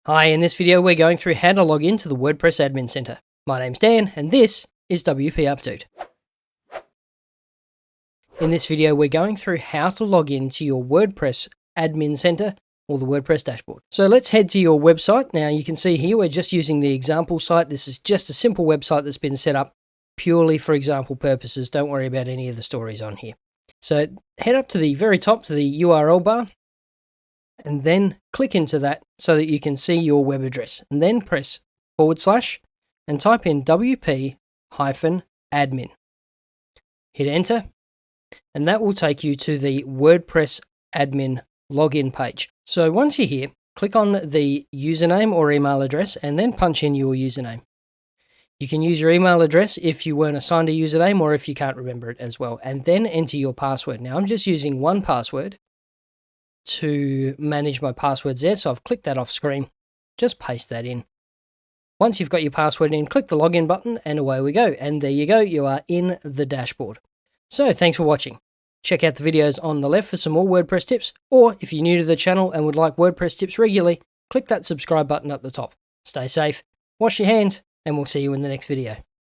Hi, in this video we're going through how to log into the WordPress Admin Center. My name's Dan and this is WP Update. In this video we're going through how to log into your WordPress Admin Center or the WordPress dashboard. So let's head to your website. Now you can see here we're just using the example site. This is just a simple website that's been set up purely for example purposes. Don't worry about any of the stories on here. So head up to the very top to the URL bar and then click into that so that you can see your web address, and then press / and type in WP-admin. Hit enter and that will take you to the WordPress admin login page. So once you're here, click on the username or email address and then punch in your username. You can use your email address if you weren't assigned a username or if you can't remember it as well, and then enter your password. Now I'm just using one password to manage my passwords there, so I've clicked that off screen. Just paste that in. Once you've got your password in, click the login button and away we go. And there you go, you are in the dashboard. So thanks for watching. Check out the videos on the left for some more WordPress tips, or if you're new to the channel and would like WordPress tips regularly, click that subscribe button at the top. Stay safe, wash your hands, and we'll see you in the next video.